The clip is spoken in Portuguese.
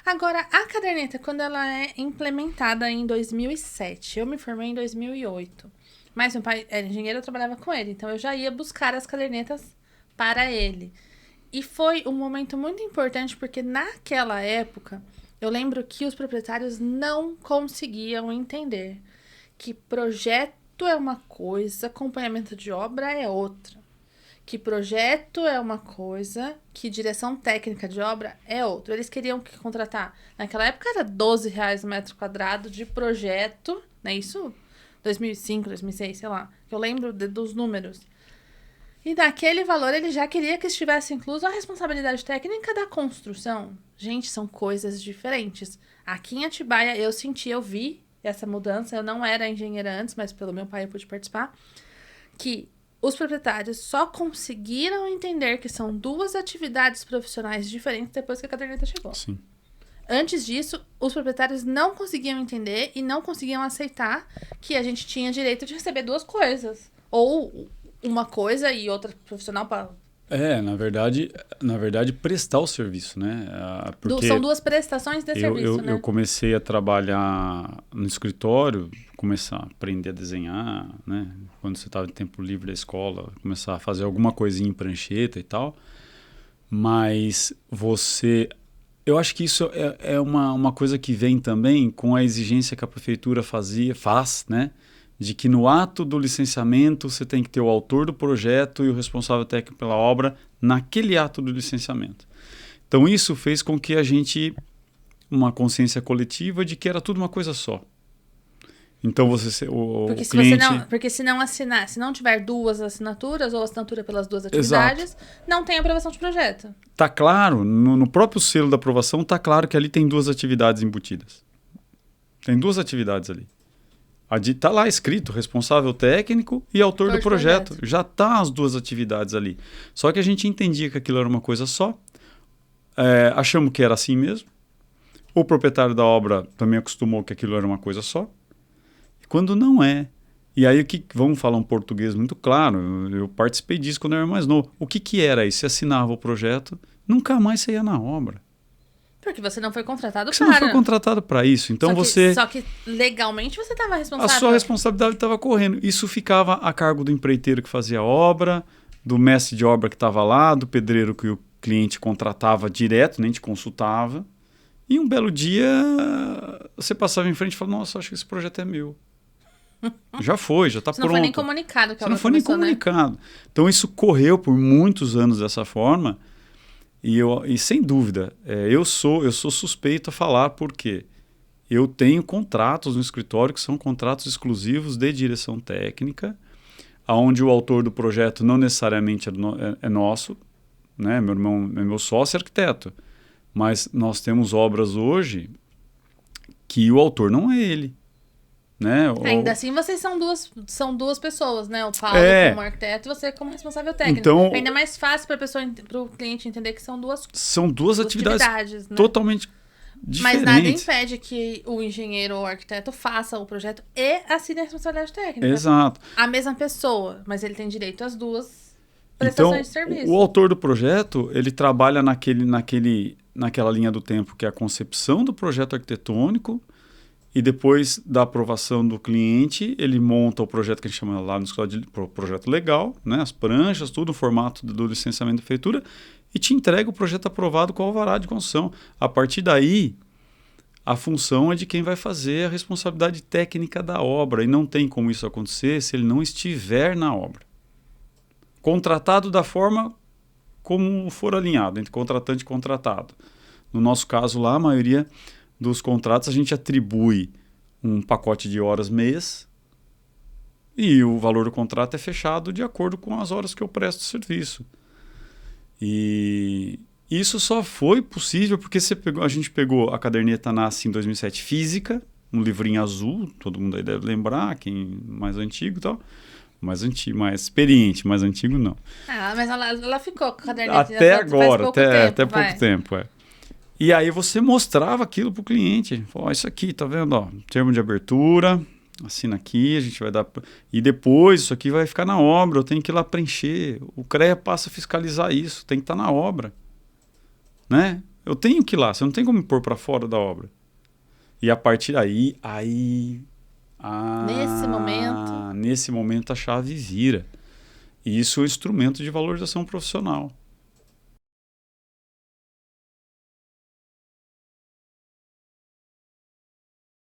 Agora, a caderneta, quando ela é implementada em 2007, eu me formei em 2008. Mas meu pai era engenheiro, eu trabalhava com ele. Então, eu já ia buscar as cadernetas para ele. E foi um momento muito importante, porque naquela época, eu lembro que os proprietários não conseguiam entender que projeto é uma coisa, acompanhamento de obra é outra. Que projeto é uma coisa, que direção técnica de obra é outra. Eles queriam que contratar. Naquela época era R$ 12 o metro quadrado de projeto, não é isso? 2005, 2006, sei lá. Eu lembro dos números. E daquele valor ele já queria que estivesse incluso a responsabilidade técnica da construção. Gente, são coisas diferentes. Aqui em Atibaia eu vi essa mudança. Eu não era engenheira antes, mas pelo meu pai eu pude participar. Que os proprietários só conseguiram entender que são duas atividades profissionais diferentes depois que a caderneta chegou. Sim. Antes disso, os proprietários não conseguiam entender e não conseguiam aceitar que a gente tinha direito de receber duas coisas. Ou uma coisa e outra profissional para... Na verdade, prestar o serviço, né? Porque São duas prestações de serviço, né? eu comecei a trabalhar no escritório, começar a aprender a desenhar, né? Quando você estava em tempo livre da escola, começar a fazer alguma coisinha em prancheta e tal. Mas eu acho que isso é uma coisa que vem também com a exigência que a prefeitura faz, né? De que no ato do licenciamento você tem que ter o autor do projeto e o responsável técnico pela obra naquele ato do licenciamento. Então isso fez com que a gente, uma consciência coletiva de que era tudo uma coisa só. Então Porque se não assinar, se não tiver duas assinaturas ou assinatura pelas duas atividades, Exato. Não tem aprovação de projeto. Tá claro, no próprio selo da aprovação tá claro que ali tem duas atividades embutidas. Tem duas atividades ali. Está lá escrito responsável técnico e autor do projeto. Já tá as duas atividades ali. Só que a gente entendia que aquilo era uma coisa só. Achamos que era assim mesmo. O proprietário da obra também acostumou que aquilo era uma coisa só. Quando não é. E aí, vamos falar um português muito claro. Eu participei disso quando eu era mais novo. O que era isso? Você assinava o projeto, nunca mais você ia na obra. Porque você não foi contratado para. Você não foi contratado para isso. Então Só que legalmente você estava responsável. A sua responsabilidade estava correndo. Isso ficava a cargo do empreiteiro que fazia a obra, do mestre de obra que estava lá, do pedreiro que o cliente contratava direto, nem te consultava. E um belo dia você passava em frente e falava, nossa, acho que esse projeto é meu. Já foi, já está pronto. Você não foi nem comunicado. Você não foi nem comunicado. Né? Então isso correu por muitos anos dessa forma. E sem dúvida, eu sou suspeito a falar porque eu tenho contratos no escritório que são contratos exclusivos de direção técnica, onde o autor do projeto não necessariamente é nosso, né? Meu irmão é meu sócio arquiteto, mas nós temos obras hoje que o autor não é ele. Né? Ainda assim, vocês são duas pessoas, né? O Paulo como arquiteto e você como responsável técnico. Então, ainda mais fácil para o cliente entender que são duas atividades né? Totalmente diferentes. Mas nada impede que o engenheiro ou o arquiteto faça o projeto e assine a responsabilidade técnica. Exato. A mesma pessoa, mas ele tem direito às duas prestações de serviço. O autor do projeto, ele trabalha naquela linha do tempo que é a concepção do projeto arquitetônico. E depois da aprovação do cliente, ele monta o projeto que a gente chama lá no escritório de projeto legal, né? As pranchas, tudo, o formato do licenciamento da prefeitura, e te entrega o projeto aprovado com o alvará de construção. A partir daí, a função é de quem vai fazer a responsabilidade técnica da obra, e não tem como isso acontecer se ele não estiver na obra. Contratado da forma como for alinhado, entre contratante e contratado. No nosso caso lá, a maioria dos contratos a gente atribui um pacote de horas mês e o valor do contrato é fechado de acordo com as horas que eu presto serviço. E isso só foi possível porque a gente pegou a caderneta NASCE em 2007 física, um livrinho azul, todo mundo aí deve lembrar, quem mais antigo e tal. Mais experiente, mais antigo não. Mas ela ficou com a caderneta até agora, até pouco tempo. E aí você mostrava aquilo para o cliente. Falou, isso aqui, tá vendo? Ó, termo de abertura, assina aqui, a gente vai dar... E depois isso aqui vai ficar na obra, eu tenho que ir lá preencher. O CREA passa a fiscalizar isso, tem que estar na obra. Né? Eu tenho que ir lá, você não tem como me pôr para fora da obra. E a partir daí, nesse momento a chave vira. E isso é um instrumento de valorização profissional.